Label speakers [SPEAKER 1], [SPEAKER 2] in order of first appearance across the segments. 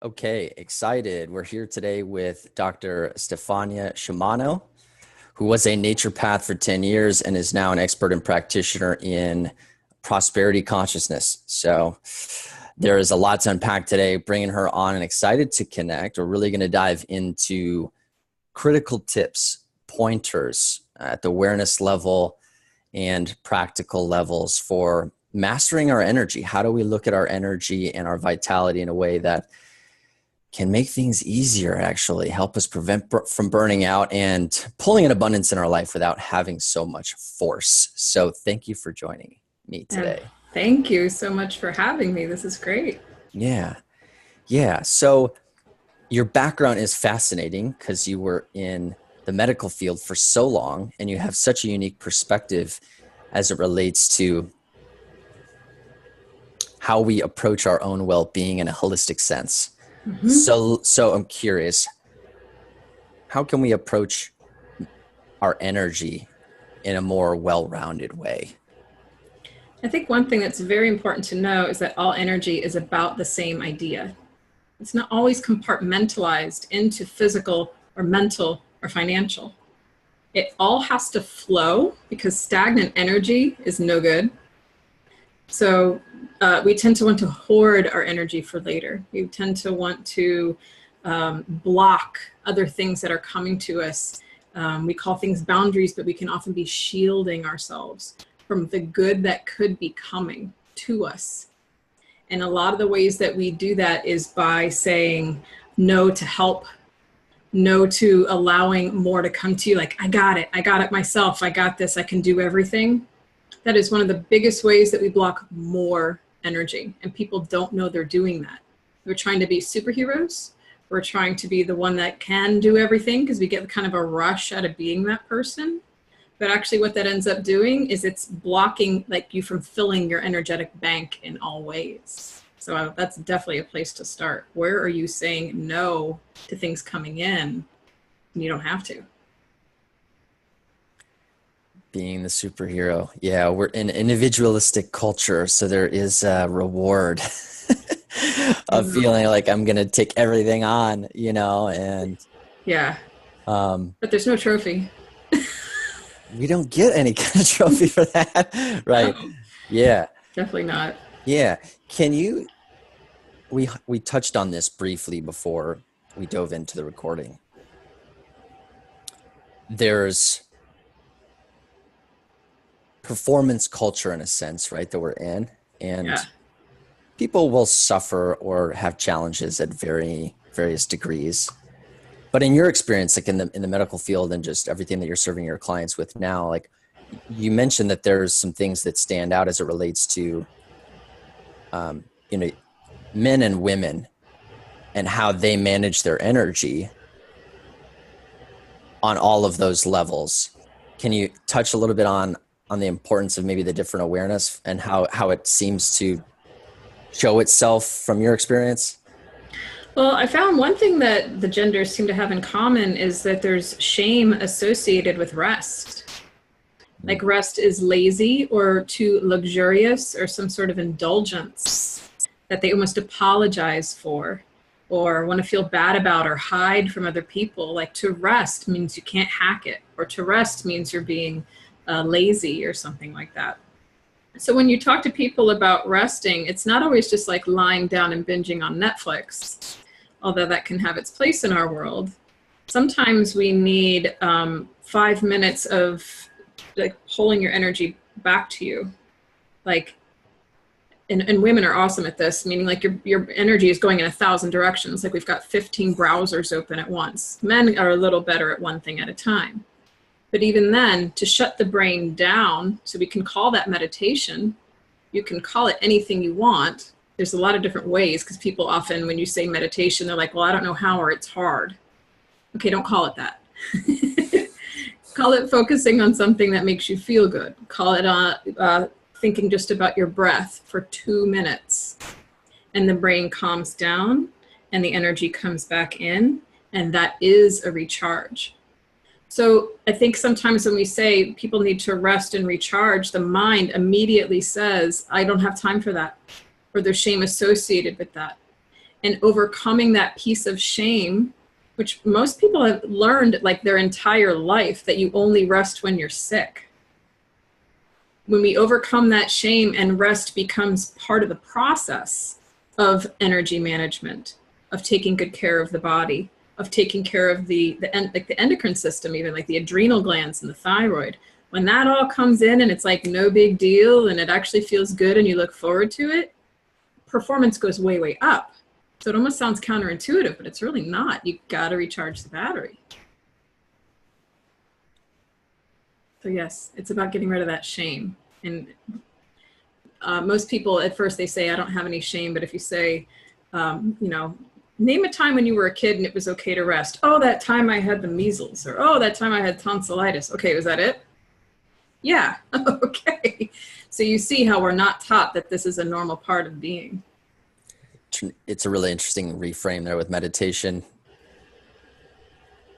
[SPEAKER 1] Okay, excited. We're here today with Dr. Stephania Sciamano, who was a naturopath for 10 years and is now an expert and practitioner in prosperity consciousness. So there is a lot to unpack today, bringing her on and excited to connect. We're really going to dive into critical tips, pointers at the awareness level and practical levels for mastering our energy. How do we look at our energy and our vitality in a way that can make things easier, actually help us prevent from burning out and pulling an abundance in our life without having so much force. So thank you for joining me today.
[SPEAKER 2] Thank you so much for having me. This is great.
[SPEAKER 1] Yeah. So your background is fascinating because you were in the medical field for so long and you have such a unique perspective as it relates to how we approach our own well-being in a holistic sense. Mm-hmm. So I'm curious, how can we approach our energy in a more well-rounded way?
[SPEAKER 2] I think one thing that's very important to know is that all energy is about the same idea. It's not always compartmentalized into physical or mental or financial. It all has to flow because stagnant energy is no good. So we tend to want to hoard our energy for later. We tend to want to block other things that are coming to us. We call things boundaries, but we can often be shielding ourselves from the good that could be coming to us. And a lot of the ways that we do that is by saying no to help, no to allowing more to come to you. Like, I got it myself. I got this. I can do everything. That is one of the biggest ways that we block more energy, and people don't know they're doing that. We're trying to be superheroes. We're trying to be the one that can do everything because we get kind of a rush out of being that person. But actually what that ends up doing is it's blocking like you from filling your energetic bank in all ways. So that's definitely a place to start. Where are you saying no to things coming in and you don't have to?
[SPEAKER 1] Being the superhero. Yeah, we're in an individualistic culture, so there is a reward of feeling like I'm going to take everything on, and
[SPEAKER 2] yeah. But there's no trophy.
[SPEAKER 1] We don't get any kind of trophy for that, right?
[SPEAKER 2] No,
[SPEAKER 1] yeah.
[SPEAKER 2] Definitely not.
[SPEAKER 1] Yeah. We touched on this briefly before we dove into the recording. There's performance culture in a sense, right, that we're in, and people will suffer or have challenges at various degrees. But in your experience, like in the medical field and just everything that you're serving your clients with now, like you mentioned that there's some things that stand out as it relates to men and women and how they manage their energy on all of those levels. Can you touch a little bit on the importance of maybe the different awareness and how it seems to show itself from your experience?
[SPEAKER 2] Well, I found one thing that the genders seem to have in common is that there's shame associated with rest. Like rest is lazy or too luxurious or some sort of indulgence that they almost apologize for or want to feel bad about or hide from other people. Like to rest means you can't hack it, or to rest means you're being lazy or something like that. So when you talk to people about resting, it's not always just like lying down and binging on Netflix, although that can have its place in our world. Sometimes we need 5 minutes of like pulling your energy back to you. Like, and women are awesome at this, meaning like your energy is going in 1,000 directions. Like we've got 15 browsers open at once. Men are a little better at one thing at a time. But even then, to shut the brain down, so we can call that meditation, you can call it anything you want. There's a lot of different ways because people often, when you say meditation, they're like, well, I don't know how, or it's hard. Okay, don't call it that. Call it focusing on something that makes you feel good. Call it thinking just about your breath for 2 minutes. And the brain calms down and the energy comes back in. And that is a recharge. So I think sometimes when we say people need to rest and recharge, the mind immediately says, I don't have time for that, or there's shame associated with that. and overcoming that piece of shame, which most people have learned like their entire life, that you only rest when you're sick. When we overcome that shame and rest becomes part of the process of energy management, of taking good care of the body, of taking care of the endocrine system, even like the adrenal glands and the thyroid. When that all comes in and it's like no big deal and it actually feels good and you look forward to it, performance goes way, way up. So it almost sounds counterintuitive, but it's really not. You got to recharge the battery. So yes, it's about getting rid of that shame. And most people at first they say, I don't have any shame. But if you say, name a time when you were a kid and it was okay to rest. Oh, that time I had the measles, or oh, that time I had tonsillitis. Okay, was that it? Yeah, okay. So you see how we're not taught that this is a normal part of being.
[SPEAKER 1] It's a really interesting reframe there with meditation.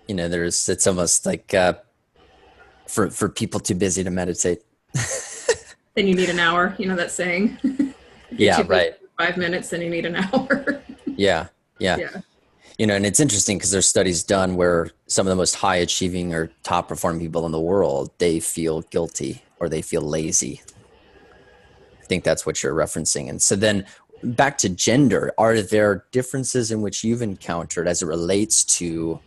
[SPEAKER 1] It's almost like for people too busy to meditate.
[SPEAKER 2] Then you need an hour, that saying.
[SPEAKER 1] Yeah, right.
[SPEAKER 2] 5 minutes, then you need an hour.
[SPEAKER 1] Yeah. And it's interesting because there's studies done where some of the most high achieving or top performing people in the world, they feel guilty or they feel lazy. I think that's what you're referencing. And so then back to gender, are there differences in which you've encountered as it relates to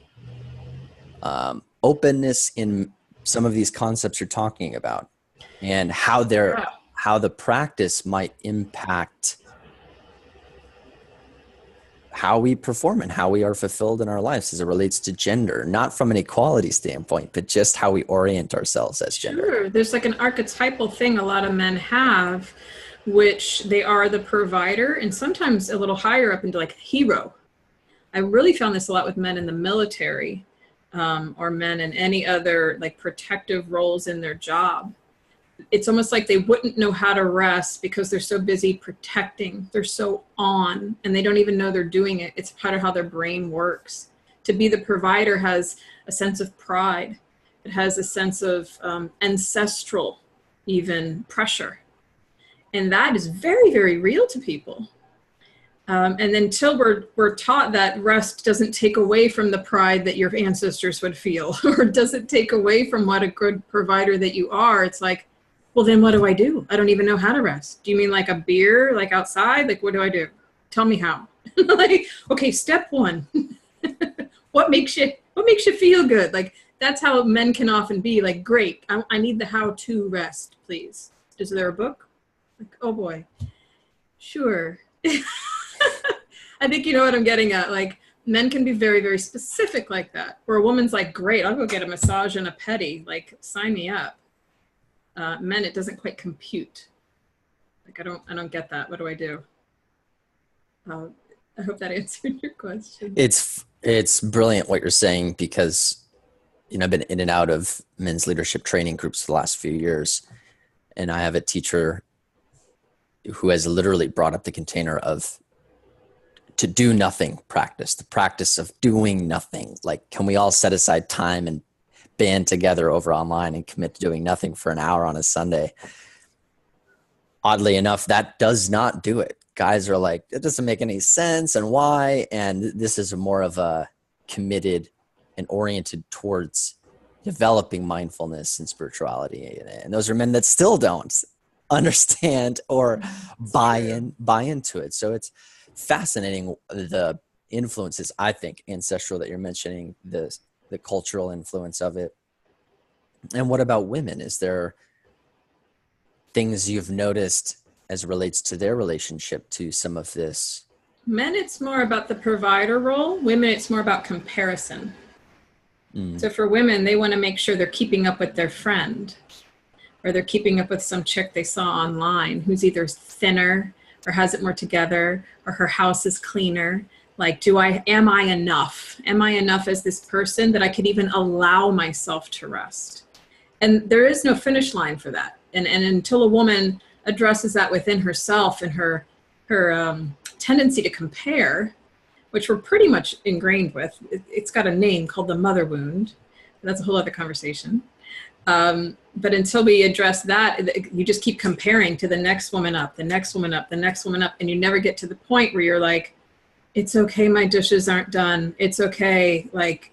[SPEAKER 1] openness in some of these concepts you're talking about, and how the practice might impact how we perform and how we are fulfilled in our lives as it relates to gender, not from an equality standpoint, but just how we orient ourselves as gender?
[SPEAKER 2] Sure. There's like an archetypal thing a lot of men have, which they are the provider, and sometimes a little higher up into like hero. I really found this a lot with men in the military, or men in any other like protective roles in their job. It's almost like they wouldn't know how to rest because they're so busy protecting. They're so on, and they don't even know they're doing it. It's part of how their brain works. To be the provider has a sense of pride. It has a sense of ancestral, even pressure. And that is very, very real to people. And until we're taught that rest doesn't take away from the pride that your ancestors would feel, or doesn't take away from what a good provider that you are, it's like, well, then what do? I don't even know how to rest. Do you mean like a beer, like outside? Like, what do I do? Tell me how. Like, okay, step one. What makes you feel good? Like, that's how men can often be like, great, I need the how to rest, please. Is there a book? Like, oh boy. Sure. I think you know what I'm getting at. Like, men can be very, very specific like that. Where a woman's like, great, I'll go get a massage and a pedi. Like, sign me up. Men, it doesn't quite compute. Like, I don't get that. What do I do? I hope that answered your question.
[SPEAKER 1] It's brilliant what you're saying, because I've been in and out of men's leadership training groups for the last few years, and I have a teacher who has literally brought up the container of to do nothing practice, the practice of doing nothing. Like, can we all set aside time and band together over online and commit to doing nothing for an hour on a Sunday? Oddly enough, that does not do it. Guys are like, it doesn't make any sense, and why? And this is more of a committed and oriented towards developing mindfulness and spirituality. And those are men that still don't understand or buy into it. So it's fascinating, the influences, I think, ancestral that you're mentioning, the cultural influence of it. And what about women? Is there things you've noticed as it relates to their relationship to some of this?
[SPEAKER 2] Men, it's more about the provider role. Women, it's more about comparison. So for women, they want to make sure they're keeping up with their friend, or they're keeping up with some chick they saw online who's either thinner or has it more together, or her house is cleaner. Like, am I enough? Am I enough as this person that I could even allow myself to rest? And there is no finish line for that. And until a woman addresses that within herself and her tendency to compare, which we're pretty much ingrained with, it's got a name called the mother wound. That's a whole other conversation. But until we address that, you just keep comparing to the next woman up, the next woman up, the next woman up, and you never get to the point where you're like, it's okay, my dishes aren't done. It's okay, like,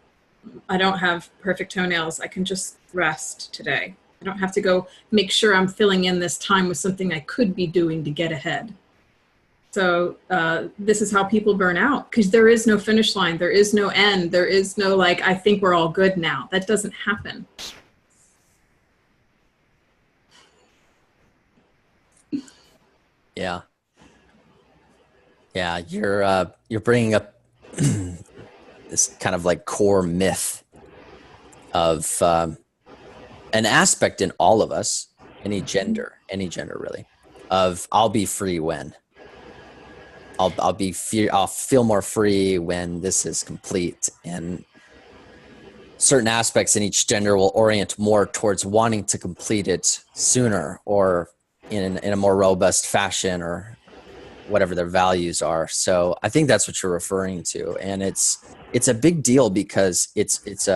[SPEAKER 2] I don't have perfect toenails. I can just rest today. I don't have to go make sure I'm filling in this time with something I could be doing to get ahead. So this is how people burn out, because there is no finish line. There is no end. There is no, like, I think we're all good now. That doesn't happen.
[SPEAKER 1] Yeah. Yeah, you're bringing up this kind of like core myth of an aspect in all of us, any gender really, of I'll be free when I'll feel more free when this is complete, and certain aspects in each gender will orient more towards wanting to complete it sooner or in a more robust fashion or whatever their values are. So I think that's what you're referring to. And it's a big deal because there's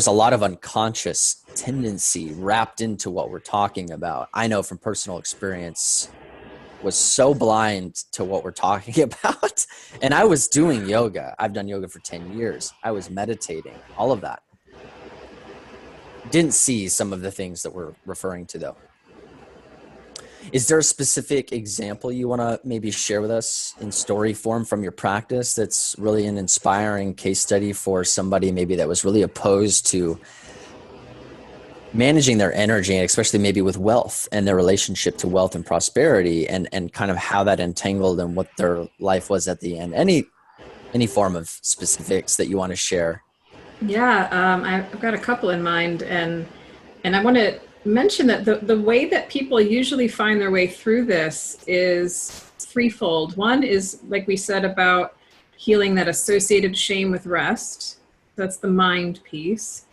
[SPEAKER 1] a lot of unconscious tendency wrapped into what we're talking about. I know from personal experience, was so blind to what we're talking about. And I was doing yoga. I've done yoga for 10 years. I was meditating, all of that. Didn't see some of the things that we're referring to though. Is there a specific example you want to maybe share with us in story form from your practice that's really an inspiring case study for somebody maybe that was really opposed to managing their energy, and especially maybe with wealth and their relationship to wealth and prosperity, and kind of how that entangled and what their life was at the end? Any form of specifics that you want to share?
[SPEAKER 2] Yeah, I've got a couple in mind, and I want to mention that the way that people usually find their way through this is threefold. One is, like we said, about healing that associated shame with rest. That's the mind piece.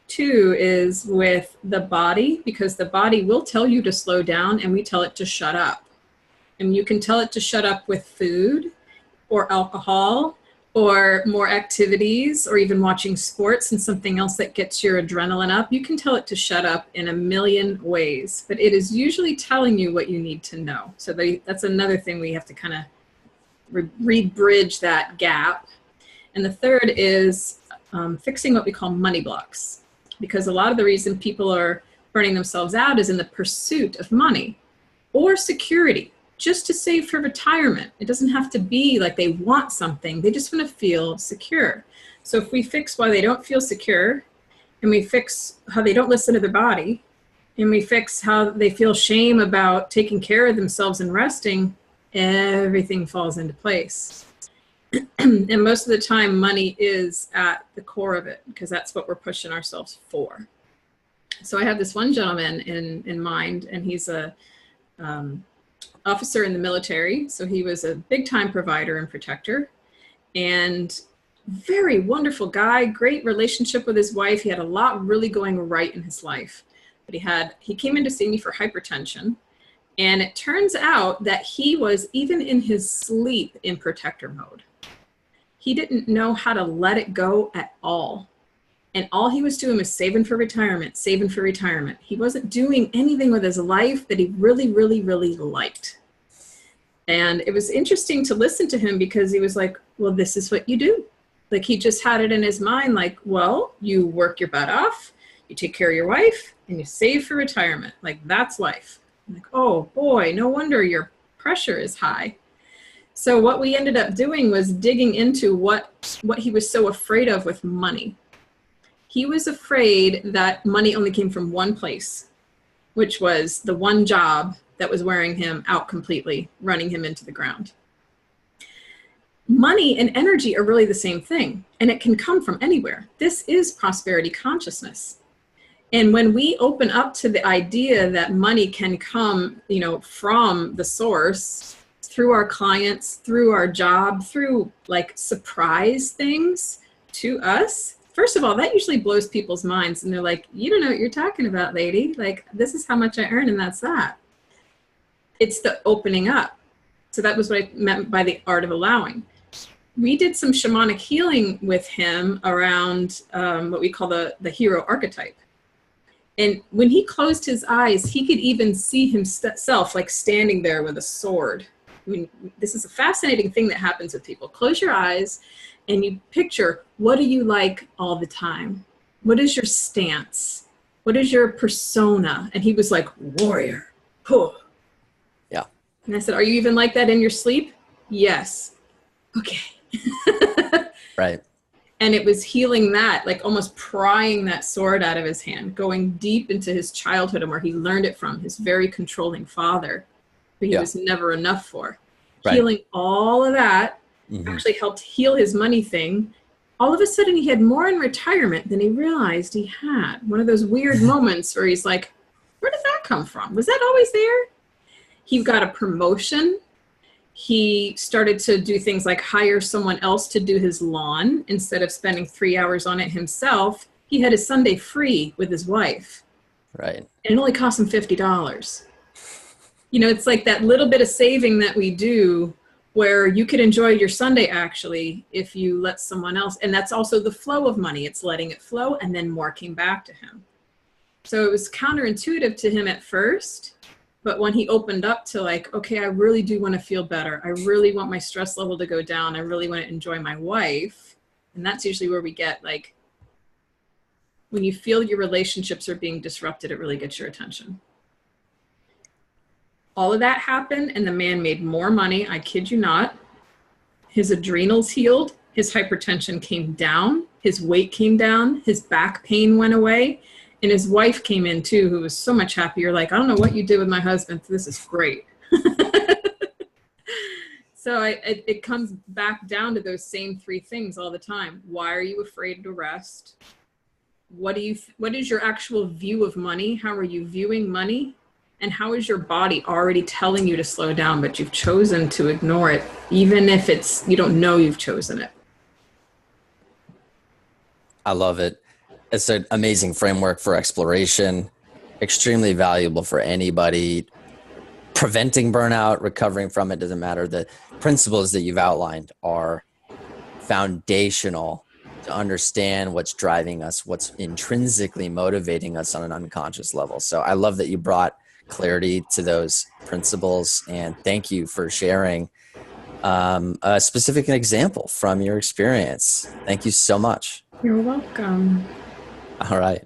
[SPEAKER 2] Two is with the body, because the body will tell you to slow down and we tell it to shut up. And you can tell it to shut up with food or alcohol or more activities, or even watching sports and something else that gets your adrenaline up. You can tell it to shut up in a million ways, but it is usually telling you what you need to know. So that's another thing we have to kind of re-bridge that gap. And the third is fixing what we call money blocks, because a lot of the reason people are burning themselves out is in the pursuit of money or security, just to save for retirement. It doesn't have to be like they want something. They just want to feel secure. So if we fix why they don't feel secure, and we fix how they don't listen to their body, and we fix how they feel shame about taking care of themselves and resting, everything falls into place. And most of the time, money is at the core of it, because that's what we're pushing ourselves for. So I have this one gentleman in mind, and he's a officer in the military. So he was a big time provider and protector, and very wonderful guy, great relationship with his wife. He had a lot really going right in his life, but he came in to see me for hypertension. And it turns out that he was, even in his sleep, in protector mode. He didn't know how to let it go at all. And all he was doing was saving for retirement, saving for retirement. He wasn't doing anything with his life that he really, really, really liked. And it was interesting to listen to him, because he was like, well, this is what you do. Like, he just had it in his mind, like, well, you work your butt off, you take care of your wife, and you save for retirement. Like, that's life. I'm like, oh boy, no wonder your pressure is high. So what we ended up doing was digging into what he was so afraid of with money. He was afraid that money only came from one place, which was the one job that was wearing him out completely, running him into the ground. Money and energy are really the same thing, and it can come from anywhere. This is prosperity consciousness. And when we open up to the idea that money can come, from the source, through our clients, through our job, through like surprise things to us, first of all, that usually blows people's minds. And they're like, you don't know what you're talking about, lady. Like, this is how much I earn, and that's that. It's the opening up. So that was what I meant by the art of allowing. We did some shamanic healing with him around what we call the hero archetype. And when he closed his eyes, he could even see himself like standing there with a sword, mean, this is a fascinating thing that happens with people. Close your eyes and you picture, what do you like all the time? What is your stance? What is your persona? And he was like, warrior. Oh.
[SPEAKER 1] Yeah.
[SPEAKER 2] And I said, are you even like that in your sleep? Yes. Okay.
[SPEAKER 1] Right.
[SPEAKER 2] And it was healing that, like almost prying that sword out of his hand, going deep into his childhood and where he learned it from his very controlling father, who he was never enough for. Right. Healing all of that actually helped heal his money thing. All of a sudden he had more in retirement than he realized he had. One of those weird moments where he's like, where did that come from? Was that always there? He got a promotion. He started to do things like hire someone else to do his lawn instead of spending 3 hours on it himself. He had his Sunday free with his wife.
[SPEAKER 1] Right.
[SPEAKER 2] And it only cost him $50. You know, it's like that little bit of saving that we do where you could enjoy your Sunday actually if you let someone else. And that's also the flow of money. It's letting it flow, and then more came back to him. So it was counterintuitive to him at first. But when he opened up to like, okay, I really do want to feel better. I really want my stress level to go down. I really want to enjoy my wife. And that's usually where we get like, when you feel your relationships are being disrupted, it really gets your attention. All of that happened and the man made more money. I kid you not. His adrenals healed. His hypertension came down. His weight came down. His back pain went away. And his wife came in too, who was so much happier. Like, I don't know what you did with my husband. This is great. So it comes back down to those same three things all the time. Why are you afraid to rest? What is your actual view of money? How are you viewing money? And how is your body already telling you to slow down, but you've chosen to ignore it, even if you don't know you've chosen it?
[SPEAKER 1] I love it. It's an amazing framework for exploration, extremely valuable for anybody. Preventing burnout, recovering from it, doesn't matter. The principles that you've outlined are foundational to understand what's driving us, what's intrinsically motivating us on an unconscious level. So I love that you brought clarity to those principles, and thank you for sharing a specific example from your experience. Thank you so much.
[SPEAKER 2] You're welcome.
[SPEAKER 1] All right.